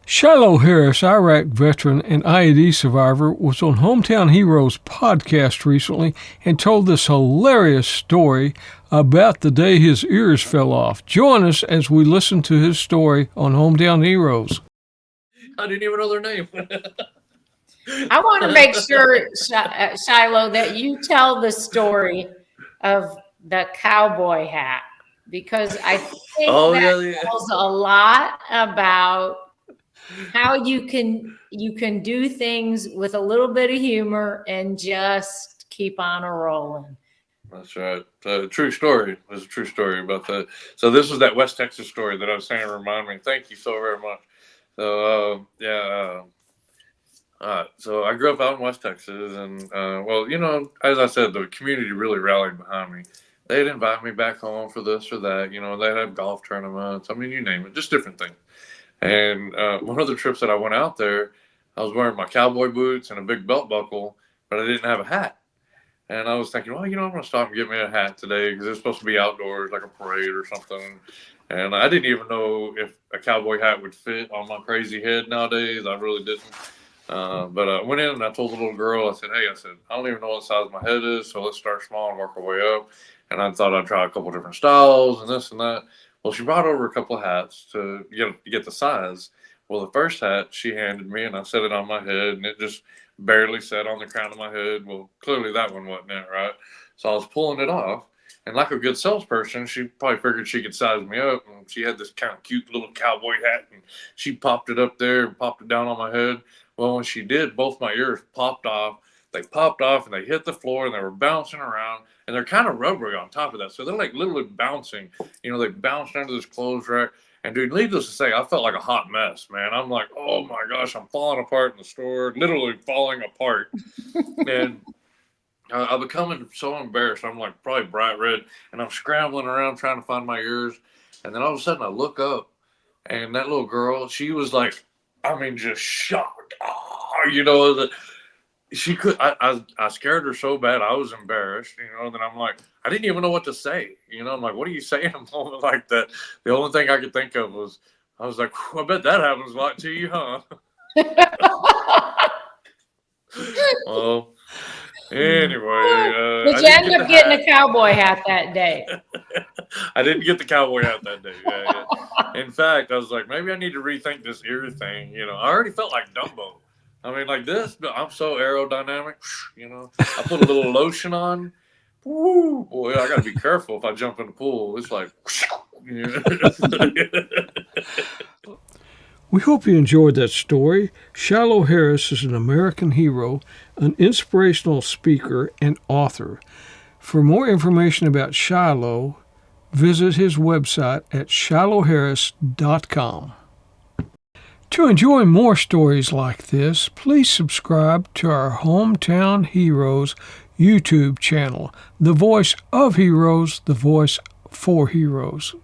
Shilo Harris, Iraq veteran and IED survivor, was on Hometown Heroes podcast recently and told this hilarious story about the day his ears fell off. Join us as we listen to his story on Hometown Heroes. I didn't even know their name. I want to make sure, Shilo, that you tell the story of the cowboy hat, because I think tells a lot about how you can do things with a little bit of humor and just keep on a rolling. That's right. True story. There's a true story about that. So this was that West Texas story that I was saying. Remind me. Thank you so very much. So so I grew up out in West Texas, and as I said, the community really rallied behind me. They'd invite me back home for this or that. They'd have golf tournaments. I mean, you name it, just different things. And one of the trips that I went out there, I was wearing my cowboy boots and a big belt buckle, but I didn't have a hat. And I was thinking, well, I'm going to stop and get me a hat today because it's supposed to be outdoors, like a parade or something. And I didn't even know if a cowboy hat would fit on my crazy head nowadays. I really didn't. But I went in and I told the little girl, I said, I don't even know what size my head is, so let's start small and work our way up. And I thought I'd try a couple different styles and this and that. Well, she brought over a couple of hats to get the size. Well, the first hat she handed me, and I set it on my head, and it just barely sat on the crown of my head. Well, clearly that one wasn't it, right? So I was pulling it off, and like a good salesperson, she probably figured she could size me up, and she had this kind of cute little cowboy hat, and she popped it up there and popped it down on my head. Well, when she did, both my ears popped off. They popped off, and they hit the floor, and they were bouncing around, and they're kind of rubbery on top of that. So they're like literally bouncing. They bounced under this clothes rack. And dude, needless to say, I felt like a hot mess, man. I'm like, oh my gosh, I'm falling apart in the store, literally falling apart. And I'm becoming so embarrassed. I'm like probably bright red, and I'm scrambling around trying to find my ears. And then all of a sudden I look up, and that little girl, she was like, just shocked. She could. I scared her so bad. I was embarrassed. That I'm like, I didn't even know what to say. I'm like, what are you saying in a moment like that? The only thing I could think of was, I was like, I bet that happens a lot to you, huh? Well, anyway. Did you end up getting a cowboy hat that day? I didn't get the cowboy hat that day. Yeah. In fact, I was like, maybe I need to rethink this ear thing. I already felt like Dumbo. Like this, I'm so aerodynamic. I put a little lotion on. Woo, boy, I got to be careful if I jump in the pool. It's like. We hope you enjoyed that story. Shilo Harris is an American hero, an inspirational speaker, and author. For more information about Shilo, visit his website at shiloharris.com. To enjoy more stories like this, please subscribe to our Hometown Heroes YouTube channel, the voice of heroes, the voice for heroes.